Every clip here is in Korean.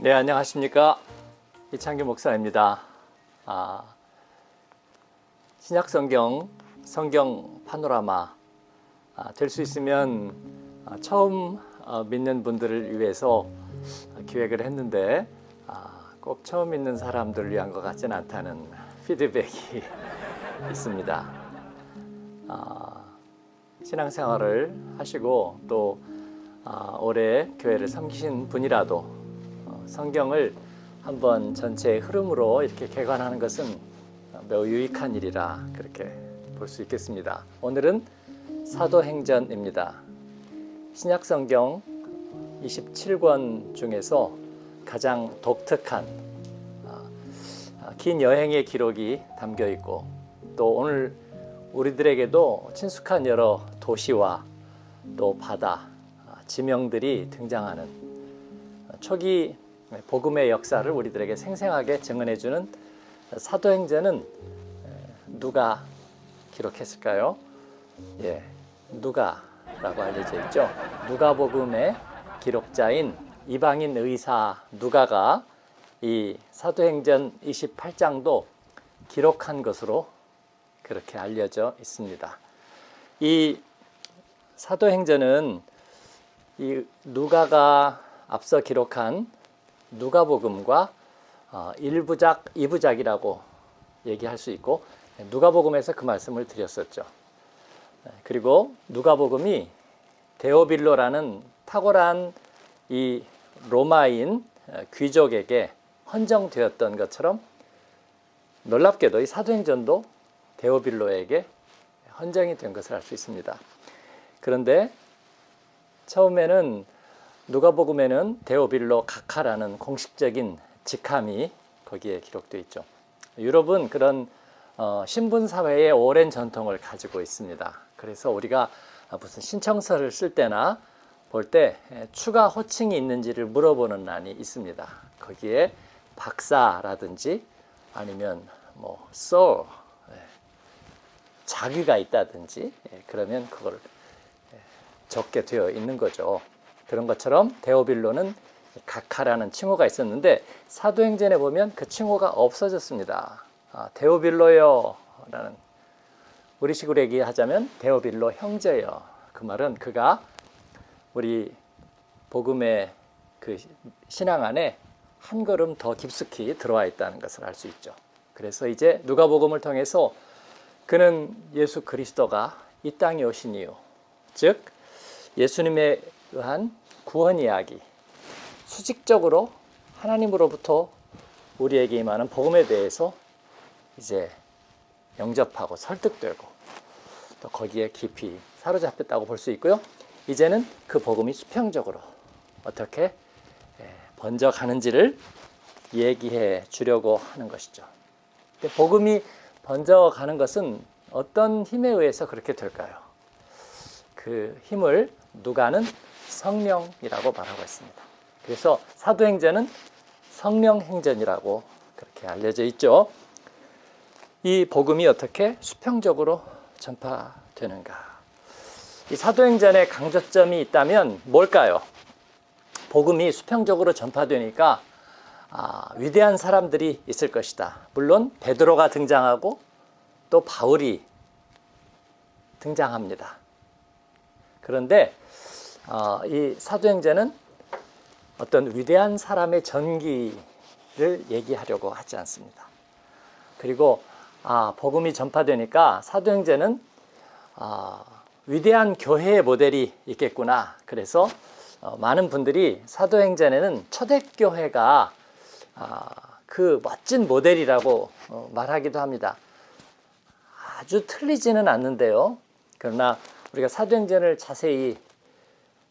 네, 안녕하십니까. 이창규 목사입니다. 신약성경, 성경 파노라마 될 수 있으면 처음 믿는 분들을 위해서 기획을 했는데 꼭 처음 믿는 사람들을 위한 것 같지는 않다는 피드백이 있습니다. 신앙생활을 하시고 또 오래 교회를 섬기신 분이라도 성경을 한번 전체의 흐름으로 이렇게 개관하는 것은 매우 유익한 일이라 그렇게 볼 수 있겠습니다. 오늘은 사도행전입니다. 신약성경 27권 중에서 가장 독특한 긴 여행의 기록이 담겨 있고 또 오늘 우리들에게도 친숙한 여러 도시와 또 바다, 지명들이 등장하는 초기 복음의 역사를 우리들에게 생생하게 증언해주는 사도행전은 누가 기록했을까요? 누가라고 알려져 있죠. 누가복음의 기록자인 이방인 의사 누가가 이 사도행전 28장도 기록한 것으로 그렇게 알려져 있습니다. 이 사도행전은 이 누가가 앞서 기록한 누가복음과 1부작, 2부작이라고 얘기할 수 있고 누가복음에서 그 말씀을 드렸었죠. 그리고 누가복음이 데오빌로라는 탁월한 이 로마인 귀족에게 헌정되었던 것처럼 놀랍게도 이 사도행전도 데오빌로에게 헌정이 된 것을 알 수 있습니다. 그런데 처음에는 누가복음에는 데오빌로 각하라는 공식적인 직함이 거기에 기록되어 있죠. 유럽은 그런 신분사회의 오랜 전통을 가지고 있습니다. 그래서 우리가 무슨 신청서를 쓸 때나 볼 때 추가 호칭이 있는지를 물어보는 난이 있습니다. 거기에 박사라든지 아니면 뭐 Sir, 자기가 있다든지 그러면 그걸 적게 되어 있는 거죠. 그런 것처럼 데오빌로는 각하라는 칭호가 있었는데 사도행전에 보면 그 칭호가 없어졌습니다. 데오빌로요 라는, 우리식으로 얘기하자면 데오빌로 형제요. 그 말은 그가 우리 복음의 그 신앙 안에 한 걸음 더 깊숙이 들어와 있다는 것을 알 수 있죠. 그래서 이제 누가복음을 통해서 그는 예수 그리스도가 이 땅에 오신 이유, 즉 예수님에 의한 구원 이야기, 수직적으로 하나님으로부터 우리에게 임하는 복음에 대해서 이제 영접하고 설득되고 또 거기에 깊이 사로잡혔다고 볼 수 있고요. 이제는 그 복음이 수평적으로 어떻게 번져가는지를 얘기해 주려고 하는 것이죠. 근데 복음이 번져가는 것은 어떤 힘에 의해서 그렇게 될까요? 그 힘을 누가는 성령이라고 말하고 있습니다. 그래서 사도행전은 성령행전이라고 그렇게 알려져 있죠. 이 복음이 어떻게 수평적으로 전파되는가? 이 사도행전에 강조점이 있다면 뭘까요? 복음이 수평적으로 전파되니까 위대한 사람들이 있을 것이다. 물론 베드로가 등장하고 또 바울이 등장합니다. 그런데 이 사도행전은 어떤 위대한 사람의 전기를 얘기하려고 하지 않습니다. 그리고 복음이 전파되니까 사도행전은 위대한 교회의 모델이 있겠구나. 그래서 많은 분들이 사도행전에는 초대교회가 그 멋진 모델이라고 말하기도 합니다. 아주 틀리지는 않는데요. 그러나 우리가 사도행전을 자세히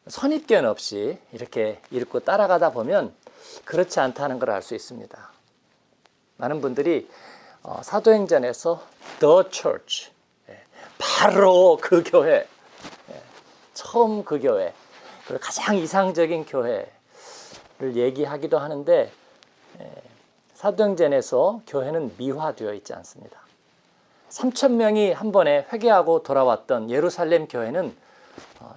선입견 없이 이렇게 읽고 따라가다 보면 그렇지 않다는 걸 알 수 있습니다. 많은 분들이 사도행전에서 The Church, 바로 그 교회, 처음 그 교회, 그리고 가장 이상적인 교회를 얘기하기도 하는데 사도행전에서 교회는 미화되어 있지 않습니다. 3,000명이 한 번에 회개하고 돌아왔던 예루살렘 교회는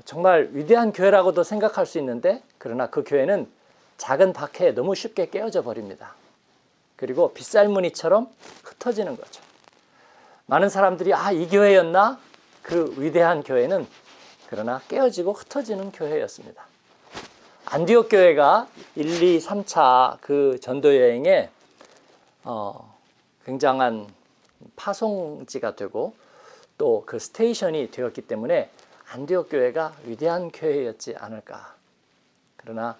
정말 위대한 교회라고도 생각할 수 있는데, 그러나 그 교회는 작은 박해에 너무 쉽게 깨어져 버립니다. 그리고 빗살무늬처럼 흩어지는 거죠. 많은 사람들이 이 교회였나? 그 위대한 교회는 그러나 깨어지고 흩어지는 교회였습니다. 안디옥 교회가 1, 2, 3차 그 전도 여행에 굉장한 파송지가 되고 또 그 스테이션이 되었기 때문에 안디옥 교회가 위대한 교회였지 않을까. 그러나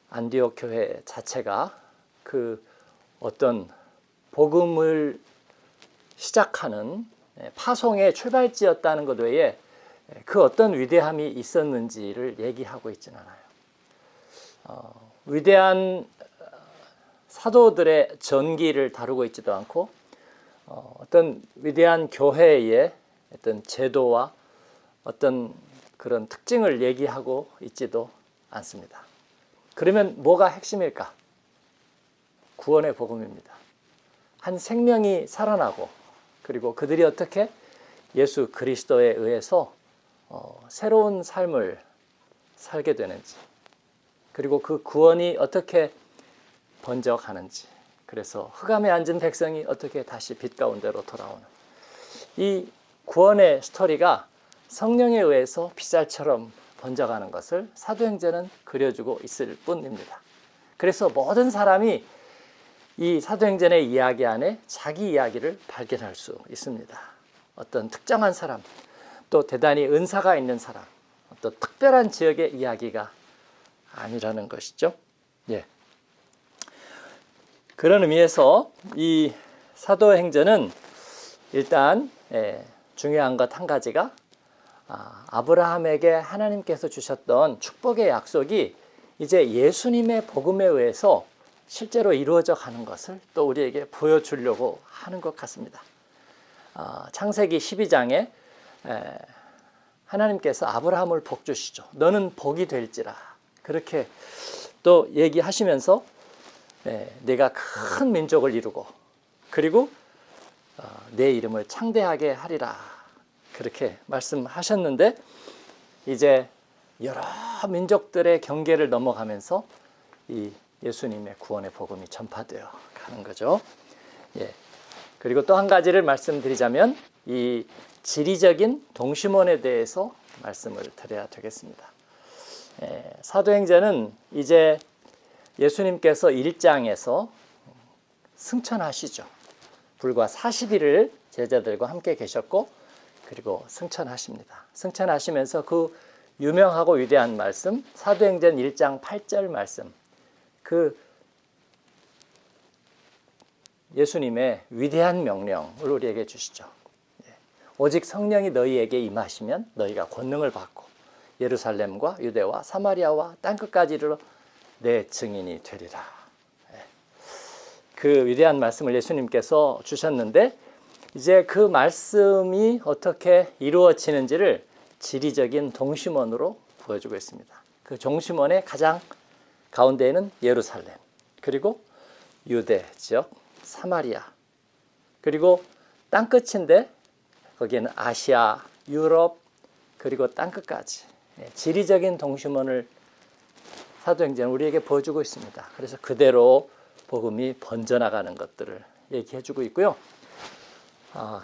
안디옥 교회 자체가 그 어떤 복음을 시작하는 파송의 출발지였다는 것 외에 그 어떤 위대함이 있었는지를 얘기하고 있지는 않아요. 위대한 사도들의 전기를 다루고 있지도 않고 어떤 위대한 교회의 어떤 제도와 어떤 그런 특징을 얘기하고 있지도 않습니다. 그러면 뭐가 핵심일까? 구원의 복음입니다. 한 생명이 살아나고 그리고 그들이 어떻게 예수 그리스도에 의해서 새로운 삶을 살게 되는지, 그리고 그 구원이 어떻게 번져가는지, 그래서 흑암에 앉은 백성이 어떻게 다시 빛 가운데로 돌아오는 이 구원의 스토리가 성령에 의해서 빗살처럼 번져가는 것을 사도행전은 그려주고 있을 뿐입니다. 그래서 모든 사람이 이 사도행전의 이야기 안에 자기 이야기를 발견할 수 있습니다. 어떤 특정한 사람, 또 대단히 은사가 있는 사람, 어떤 특별한 지역의 이야기가 아니라는 것이죠. 예. 그런 의미에서 이 사도행전은 일단 중요한 것 한 가지가 아브라함에게 하나님께서 주셨던 축복의 약속이 이제 예수님의 복음에 의해서 실제로 이루어져 가는 것을 또 우리에게 보여주려고 하는 것 같습니다. 창세기 12장에 하나님께서 아브라함을 복 주시죠. 너는 복이 될지라. 그렇게 또 얘기하시면서 내가 큰 민족을 이루고 그리고 내 이름을 창대하게 하리라. 그렇게 말씀하셨는데 이제 여러 민족들의 경계를 넘어가면서 이 예수님의 구원의 복음이 전파되어 가는 거죠. 예. 그리고 또 한 가지를 말씀드리자면 이 지리적인 동심원에 대해서 말씀을 드려야 되겠습니다. 사도행전은 이제 예수님께서 1장에서 승천하시죠. 불과 40일을 제자들과 함께 계셨고 그리고 승천하십니다. 승천하시면서 그 유명하고 위대한 말씀, 사도행전 1장 8절 말씀, 그 예수님의 위대한 명령을 우리에게 주시죠. 오직 성령이 너희에게 임하시면 너희가 권능을 받고 예루살렘과 유대와 사마리아와 땅끝까지 이르러 내 증인이 되리라. 그 위대한 말씀을 예수님께서 주셨는데 이제 그 말씀이 어떻게 이루어지는지를 지리적인 동심원으로 보여주고 있습니다. 그 동심원의 가장 가운데에는 예루살렘, 그리고 유대 지역, 사마리아, 그리고 땅끝인데 거기에는 아시아, 유럽, 그리고 땅끝까지 지리적인 동심원을 사도행전은 우리에게 보여주고 있습니다. 그래서 그대로 복음이 번져나가는 것들을 얘기해주고 있고요.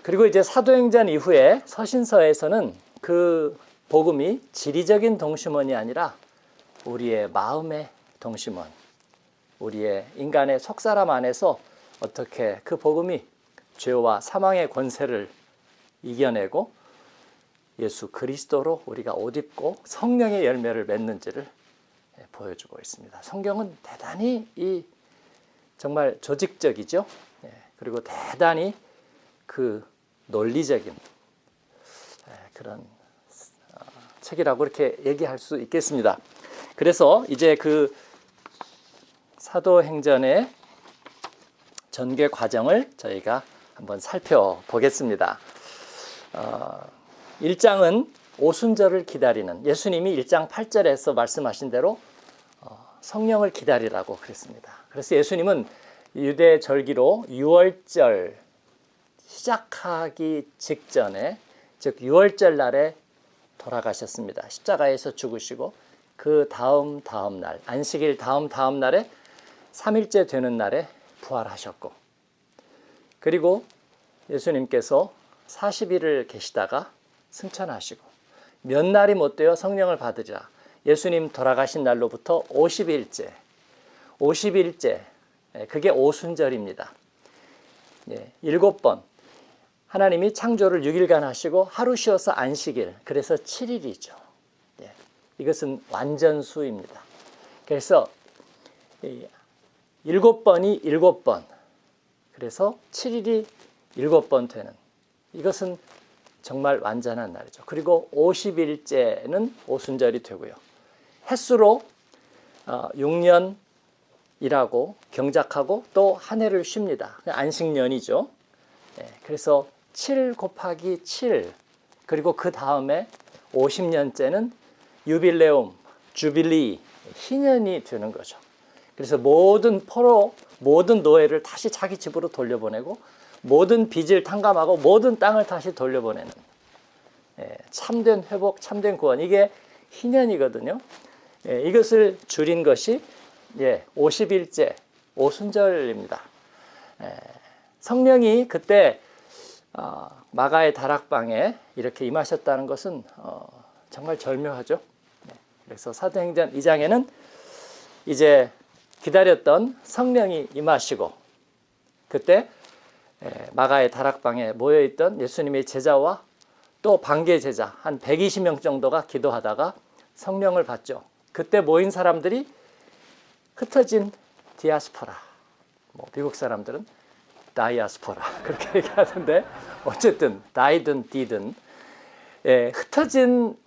그리고 이제 사도행전 이후에 서신서에서는 그 복음이 지리적인 동심원이 아니라 우리의 마음의 동심원, 우리의 인간의 속사람 안에서 어떻게 그 복음이 죄와 사망의 권세를 이겨내고 예수 그리스도로 우리가 옷 입고 성령의 열매를 맺는지를 보여주고 있습니다. 성경은 대단히 정말 조직적이죠. 그리고 대단히 그 논리적인 그런 책이라고 이렇게 얘기할 수 있겠습니다. 그래서 이제 그 사도행전의 전개 과정을 저희가 한번 살펴보겠습니다. 1장은 오순절을 기다리는, 예수님이 1장 8절에서 말씀하신 대로 성령을 기다리라고 그랬습니다. 그래서 예수님은 유대 절기로 6월절 시작하기 직전에, 즉 6월절 날에 돌아가셨습니다. 십자가에서 죽으시고 그 다음 날, 안식일 다음 날에 3일째 되는 날에 부활하셨고, 그리고 예수님께서 40일을 계시다가 승천하시고 몇 날이 못 되어 성령을 받으리라. 예수님 돌아가신 날로부터 50일째, 그게 오순절입니다. 7번 하나님이 창조를 6일간 하시고 하루 쉬어서 안식일, 그래서 7일이죠. 이것은 완전수입니다. 그래서 7번이 7번, 그래서 7일이 7번 되는, 이것은 정말 완전한 날이죠. 그리고 50일째는 오순절이 되고요. 햇수로 6년 일하고 경작하고 또 한 해를 쉽니다. 안식년이죠. 그래서 7 곱하기 7, 그리고 그 다음에 50년째는 유빌레움, 주빌리, 희년이 되는 거죠. 그래서 모든 노예를 다시 자기 집으로 돌려보내고 모든 빚을 탕감하고 모든 땅을 다시 돌려보내는 참된 회복, 참된 구원, 이게 희년이거든요. 이것을 줄인 것이 50일째 오순절입니다. 성령이 그때 마가의 다락방에 이렇게 임하셨다는 것은 정말 절묘하죠. 그래서 사도행전 2장에는 이제 기다렸던 성령이 임하시고, 그때 마가의 다락방에 모여있던 예수님의 제자와 또 반개 제자 한 120명 정도가 기도하다가 성령을 받죠. 그때 모인 사람들이 흩어진 디아스포라, 미국 사람들은 다이아스포라 그렇게 얘기하는데, 어쨌든 다이든 디든 흩어진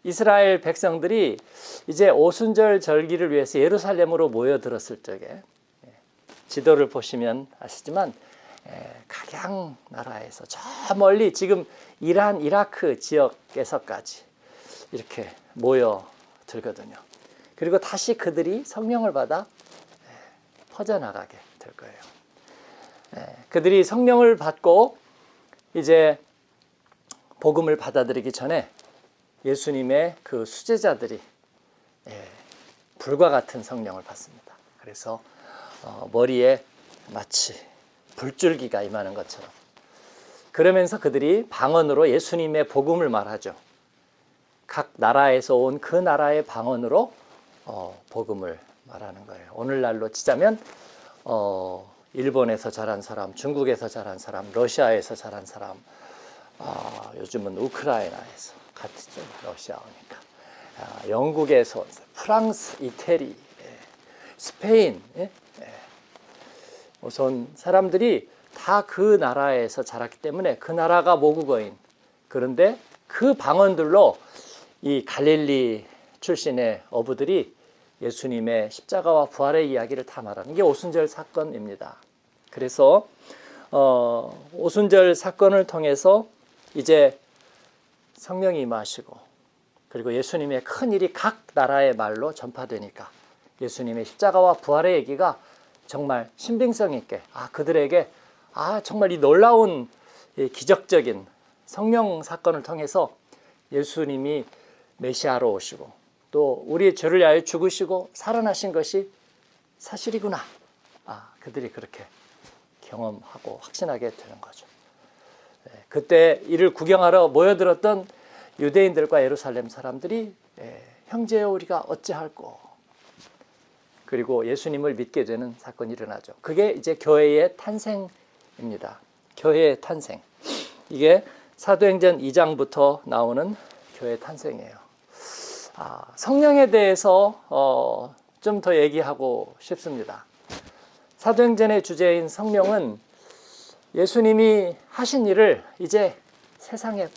이스라엘 백성들이 이제 오순절 절기를 위해서 예루살렘으로 모여들었을 적에, 지도를 보시면 아시지만 각양 나라에서 저 멀리 지금 이란, 이라크 지역에서까지 이렇게 모여들거든요. 그리고 다시 그들이 성령을 받아 퍼져나가게 될 거예요. 그들이 성령을 받고 이제 복음을 받아들이기 전에 예수님의 그 수제자들이 불과 같은 성령을 받습니다. 그래서 머리에 마치 불줄기가 임하는 것처럼, 그러면서 그들이 방언으로 예수님의 복음을 말하죠. 각 나라에서 온 그 나라의 방언으로 복음을 말하는 거예요. 오늘날로 치자면 일본에서 자란 사람, 중국에서 자란 사람, 러시아에서 자란 사람, 요즘은 우크라이나에서 같이죠. 러시아어니까. 영국에서, 프랑스, 이태리, 스페인, 우선 사람들이 다 그 나라에서 자랐기 때문에 그 나라가 모국어인, 그런데 그 방언들로 이 갈릴리 출신의 어부들이 예수님의 십자가와 부활의 이야기를 다 말하는 게 오순절 사건입니다. 그래서 오순절 사건을 통해서 이제 성령이 임하시고, 그리고 예수님의 큰 일이 각 나라의 말로 전파되니까 예수님의 십자가와 부활의 얘기가 정말 신빙성 있게 그들에게 정말 이 놀라운 기적적인 성령 사건을 통해서 예수님이 메시아로 오시고 또 우리의 죄를 위하여 죽으시고 살아나신 것이 사실이구나. 그들이 그렇게 경험하고 확신하게 되는 거죠. 그때 이를 구경하러 모여들었던 유대인들과 예루살렘 사람들이 형제여 우리가 어찌할꼬, 그리고 예수님을 믿게 되는 사건이 일어나죠. 그게 이제 교회의 탄생입니다. 교회의 탄생. 이게 사도행전 2장부터 나오는 교회의 탄생이에요. 성령에 대해서 좀 더 얘기하고 싶습니다. 사도행전의 주제인 성령은 예수님이 하신 일을 이제 세상에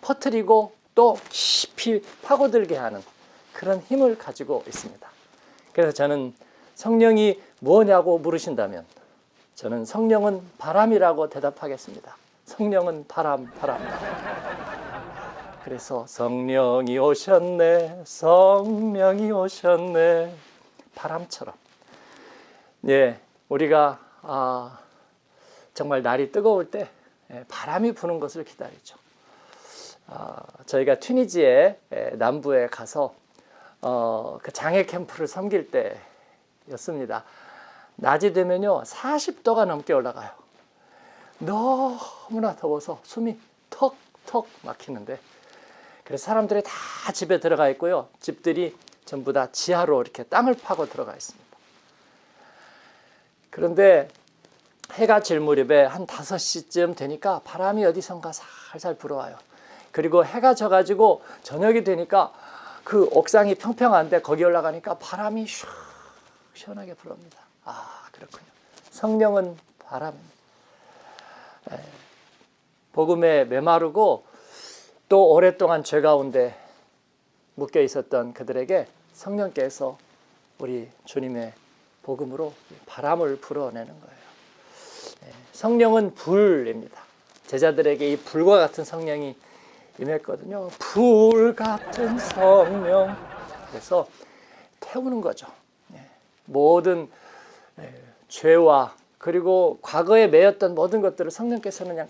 퍼뜨리고 또 깊이 파고들게 하는 그런 힘을 가지고 있습니다. 그래서 저는 성령이 뭐냐고 물으신다면 저는 성령은 바람이라고 대답하겠습니다. 성령은 바람. 그래서 성령이 오셨네, 성령이 오셨네, 바람처럼. 우리가 정말 날이 뜨거울 때 바람이 부는 것을 기다리죠. 저희가 튀니지의 남부에 가서 그 장애 캠프를 섬길 때였습니다. 낮이 되면요 40도가 넘게 올라가요. 너무나 더워서 숨이 턱턱 막히는데, 그래서 사람들이 다 집에 들어가 있고요. 집들이 전부 다 지하로 이렇게 땅을 파고 들어가 있습니다. 그런데 해가 질 무렵에 한 5시쯤 되니까 바람이 어디선가 살살 불어와요. 그리고 해가 져가지고 저녁이 되니까 그 옥상이 평평한데 거기 올라가니까 바람이 시원하게 불어옵니다. 그렇군요. 성령은 바람입니다. 복음에 메마르고 또 오랫동안 죄 가운데 묶여 있었던 그들에게 성령께서 우리 주님의 복음으로 바람을 불어내는 거예요. 성령은 불입니다. 제자들에게 이 불과 같은 성령이 임했거든요. 불 같은 성령. 그래서 태우는 거죠. 모든 죄와 그리고 과거에 매였던 모든 것들을 성령께서는 그냥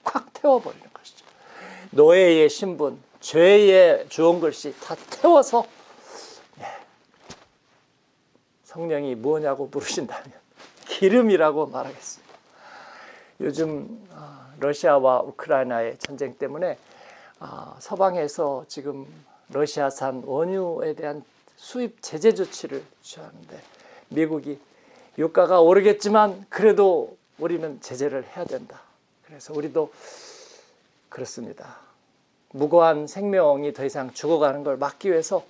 콱콱 태워버리는 것이죠. 노예의 신분, 죄의 주홍글씨 다 태워서 성령이 뭐냐고 물으신다면 기름이라고 말하겠습니다. 요즘 러시아와 우크라이나의 전쟁 때문에 서방에서 지금 러시아산 원유에 대한 수입 제재 조치를 취하는데, 미국이 유가가 오르겠지만 그래도 우리는 제재를 해야 된다. 그래서 우리도 그렇습니다. 무고한 생명이 더 이상 죽어가는 걸 막기 위해서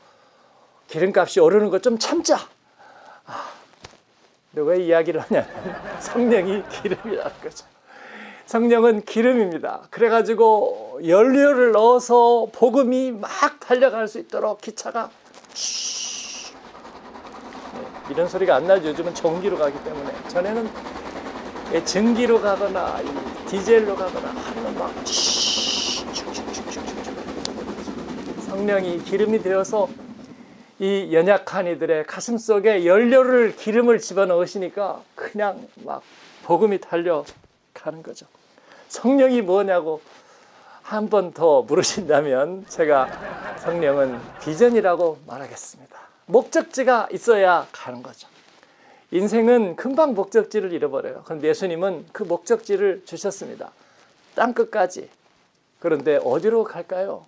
기름값이 오르는 거 좀 참자. 근데 왜 이야기를 하냐면 성령이 기름이라는 거죠. 성령은 기름입니다. 그래가지고 연료를 넣어서 복음이 막 달려갈 수 있도록 기차가 이런 소리가 안 나죠. 요즘은 전기로 가기 때문에. 전에는 전기로 가거나 디젤로 가거나 하면 막 성령이 기름이 되어서 이 연약한 이들의 가슴 속에 연료를, 기름을 집어넣으시니까 그냥 막 복음이 달려가는 거죠. 성령이 뭐냐고 한 번 더 물으신다면 제가 성령은 비전이라고 말하겠습니다. 목적지가 있어야 가는 거죠. 인생은 금방 목적지를 잃어버려요. 그런데 예수님은 그 목적지를 주셨습니다. 땅끝까지. 그런데 어디로 갈까요?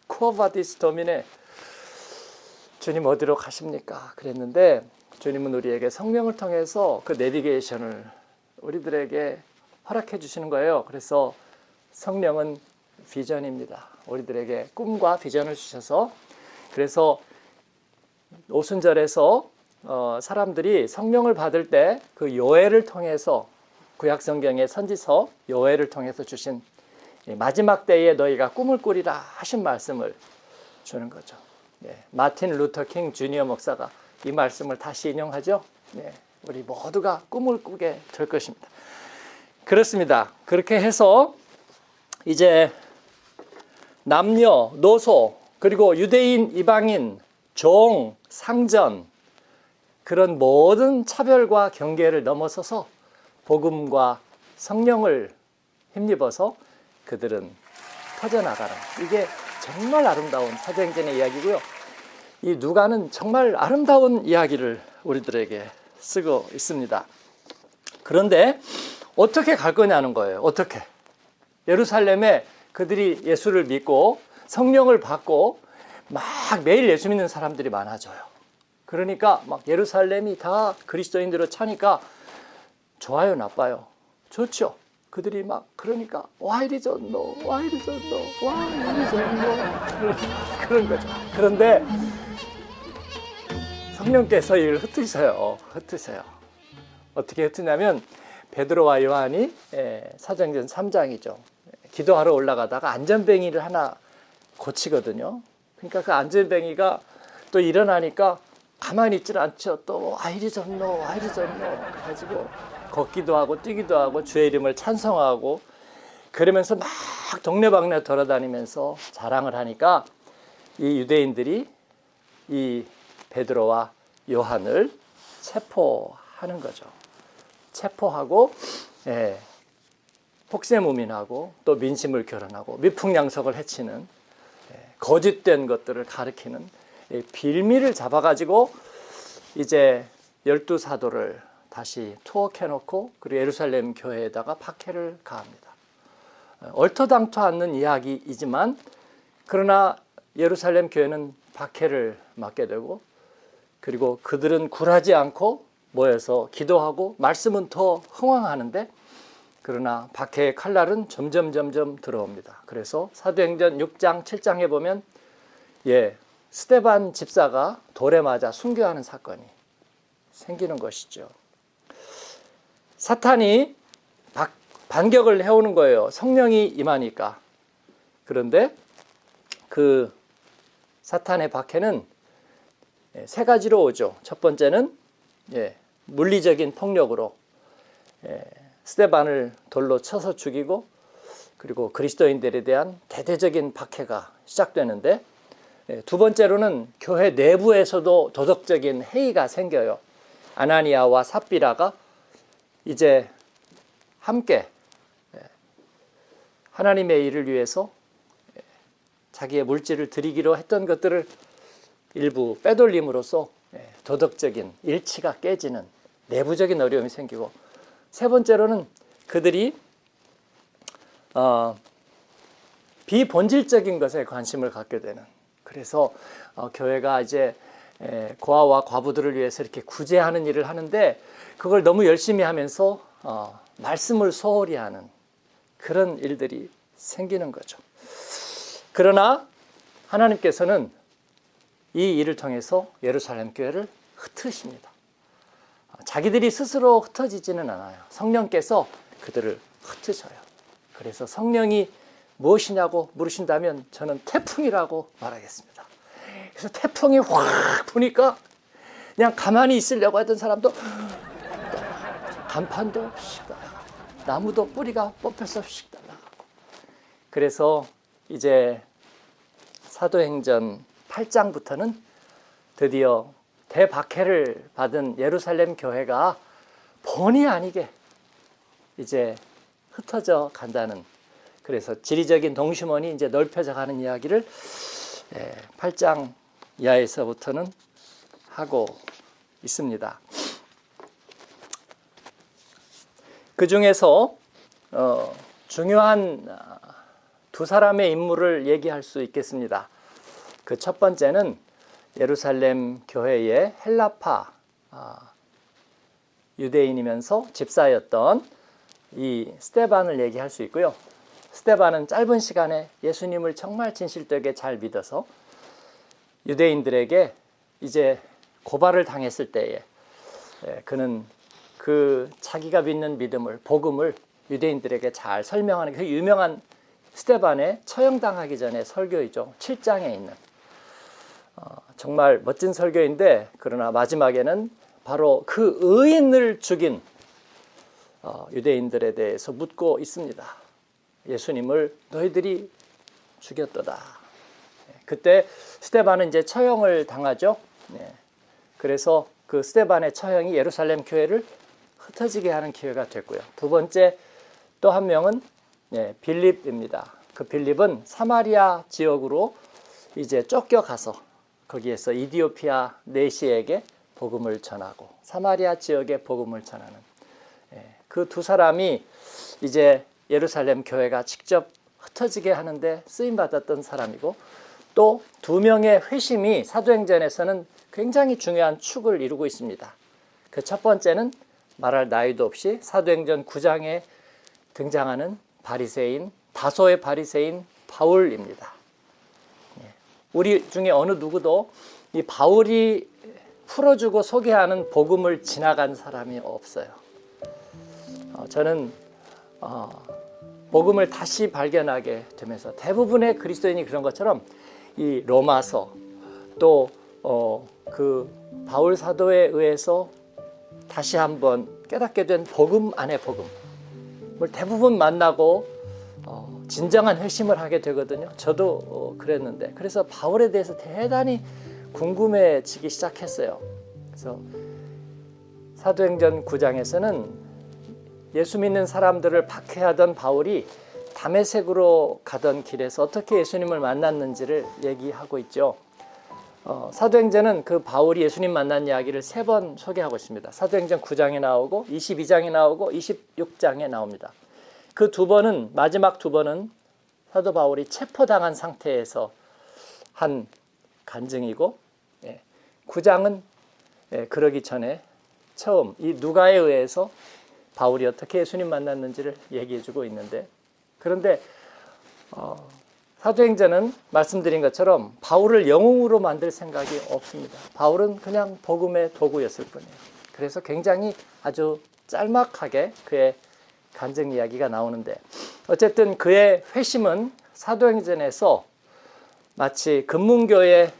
쿠어바디스 도미네. 주님 어디로 가십니까? 그랬는데 주님은 우리에게 성령을 통해서 그 내비게이션을 우리들에게 허락해 주시는 거예요. 그래서 성령은 비전입니다. 우리들에게 꿈과 비전을 주셔서, 그래서 오순절에서 사람들이 성령을 받을 때 그 요엘을 통해서, 구약 성경의 선지서 요엘을 통해서 주신 마지막 때에 너희가 꿈을 꾸리라 하신 말씀을 주는 거죠. 마틴 루터 킹 주니어 목사가 이 말씀을 다시 인용하죠. 우리 모두가 꿈을 꾸게 될 것입니다. 그렇습니다. 그렇게 해서 이제 남녀, 노소, 그리고 유대인, 이방인, 종, 상전, 그런 모든 차별과 경계를 넘어서서 복음과 성령을 힘입어서 그들은 퍼져나가는, 이게 정말 아름다운 사도행전의 이야기고요. 이 누가는 정말 아름다운 이야기를 우리들에게 쓰고 있습니다. 그런데 어떻게 갈 거냐는 거예요. 어떻게? 예루살렘에 그들이 예수를 믿고 성령을 받고 막 매일 예수 믿는 사람들이 많아져요. 그러니까 막 예루살렘이 다 그리스도인들로 차니까 좋아요, 나빠요? 좋죠. 그들이 막 그러니까 why is it no? why is it no? why is it no? 그런 거죠. 그런데 성령께서 이걸 흩으셔요. 어떻게 흩으냐면 베드로와 요한이 사도행전 3장이죠. 기도하러 올라가다가 안전뱅이를 하나 고치거든요. 그러니까 그 안전뱅이가 또 일어나니까 가만히 있질 않죠. 또 why is it no? why is it no? 그래가지고 걷기도 하고 뛰기도 하고 주의 이름을 찬송하고 그러면서 막 동네방네 돌아다니면서 자랑을 하니까 이 유대인들이 이 베드로와 요한을 체포하는 거죠. 체포하고 혹세무민하고 또 민심을 교란하고 미풍양속을 해치는 거짓된 것들을 가리키는 빌미를 잡아가지고 이제 12사도를 다시 투옥해놓고 그리고 예루살렘 교회에다가 박해를 가합니다. 얼토당토 않는 이야기이지만 그러나 예루살렘 교회는 박해를 맞게 되고 그리고 그들은 굴하지 않고 모여서 기도하고 말씀은 더 흥왕하는데 그러나 박해의 칼날은 점점 들어옵니다. 그래서 사도행전 6장 7장에 보면 스데반 집사가 돌에 맞아 순교하는 사건이 생기는 것이죠. 사탄이 반격을 해오는 거예요. 성령이 임하니까. 그런데 그 사탄의 박해는 세 가지로 오죠. 첫 번째는 물리적인 폭력으로 스데반을 돌로 쳐서 죽이고 그리고 그리스도인들에 대한 대대적인 박해가 시작되는데 두 번째로는 교회 내부에서도 도덕적인 해이가 생겨요. 아나니아와 삽비라가 이제 함께 하나님의 일을 위해서 자기의 물질을 드리기로 했던 것들을 일부 빼돌림으로써 도덕적인 일치가 깨지는 내부적인 어려움이 생기고 세 번째로는 그들이 비본질적인 것에 관심을 갖게 되는 그래서 교회가 이제 고아와 과부들을 위해서 이렇게 구제하는 일을 하는데 그걸 너무 열심히 하면서 말씀을 소홀히 하는 그런 일들이 생기는 거죠. 그러나 하나님께서는 이 일을 통해서 예루살렘 교회를 흩으십니다. 자기들이 스스로 흩어지지는 않아요. 성령께서 그들을 흩으셔요. 그래서 성령이 무엇이냐고 물으신다면 저는 태풍이라고 말하겠습니다. 그래서 태풍이 확 부니까 그냥 가만히 있으려고 하던 사람도 간판도 씩 날아가고 나무도 뿌리가 뽑혀서 씩 날아가고 그래서 이제 사도행전 8장부터는 드디어 대박해를 받은 예루살렘 교회가 본의 아니게 이제 흩어져 간다는 그래서 지리적인 동심원이 이제 넓혀져 가는 이야기를 8장 이하에서부터는 하고 있습니다. 그 중에서 중요한 두 사람의 인물을 얘기할 수 있겠습니다. 그 첫 번째는 예루살렘 교회의 헬라파 유대인이면서 집사였던 이 스데반을 얘기할 수 있고요. 스데반은 짧은 시간에 예수님을 정말 진실되게 잘 믿어서 유대인들에게 이제 고발을 당했을 때에 그는 그 자기가 믿는 믿음을 복음을 유대인들에게 잘 설명하는 그 유명한 스데반의 처형당하기 전에 설교이죠. 7장에 있는 정말 멋진 설교인데 그러나 마지막에는 바로 그 의인을 죽인 유대인들에 대해서 묻고 있습니다. 예수님을 너희들이 죽였도다. 그때 스데반은 이제 처형을 당하죠. 그래서 그 스데반의 처형이 예루살렘 교회를 흩어지게 하는 기회가 됐고요. 두 번째 또 한 명은 빌립입니다. 그 빌립은 사마리아 지역으로 이제 쫓겨가서 거기에서 이디오피아 내시에게 복음을 전하고 사마리아 지역에 복음을 전하는 그 두 사람이 이제 예루살렘 교회가 직접 흩어지게 하는데 쓰임받았던 사람이고 또 두 명의 회심이 사도행전에서는 굉장히 중요한 축을 이루고 있습니다. 그 첫 번째는 말할 나위도 없이 사도행전 9장에 등장하는 바리새인 다소의 바리새인 바울입니다. 우리 중에 어느 누구도 이 바울이 풀어주고 소개하는 복음을 지나간 사람이 없어요. 저는 복음을 다시 발견하게 되면서 대부분의 그리스도인이 그런 것처럼 이 로마서 또 그 바울 사도에 의해서 다시 한번 깨닫게 된 복음 안에 복음을 대부분 만나고 진정한 회심을 하게 되거든요. 저도 그랬는데 그래서 바울에 대해서 대단히 궁금해지기 시작했어요. 그래서 사도행전 9장에서는 예수 믿는 사람들을 박해하던 바울이 다메섹으로 가던 길에서 어떻게 예수님을 만났는지를 얘기하고 있죠. 사도행전은 그 바울이 예수님 만난 이야기를 3번 소개하고 있습니다. 사도행전 9장에 나오고 22장에 나오고 26장에 나옵니다. 그 2번은, 마지막 2번은 사도 바울이 체포당한 상태에서 한 간증이고, 9장은 그러기 전에 처음 이 누가에 의해서 바울이 어떻게 예수님 만났는지를 얘기해주고 있는데, 그런데 사도행전은 말씀드린 것처럼 바울을 영웅으로 만들 생각이 없습니다. 바울은 그냥 복음의 도구였을 뿐이에요. 그래서 굉장히 아주 짤막하게 그의 간증 이야기가 나오는데, 어쨌든 그의 회심은 사도행전에서 마치 금문교의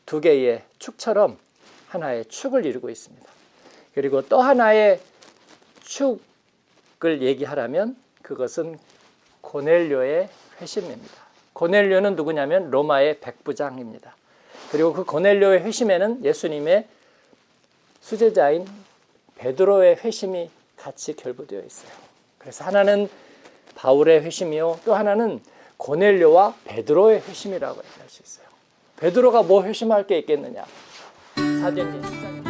2개의 축처럼 하나의 축을 이루고 있습니다. 그리고 또 하나의 축을 얘기하라면 그것은 고넬료의 회심입니다. 고넬료는 누구냐면 로마의 백부장입니다. 그리고 그 고넬료의 회심에는 예수님의 수제자인 베드로의 회심이 같이 결부되어 있어요. 그래서 하나는 바울의 회심이요, 또 하나는 고넬료와 베드로의 회심이라고 얘기할 수 있어요. 베드로가 뭐 회심할 게 있겠느냐? 사도행전 10장에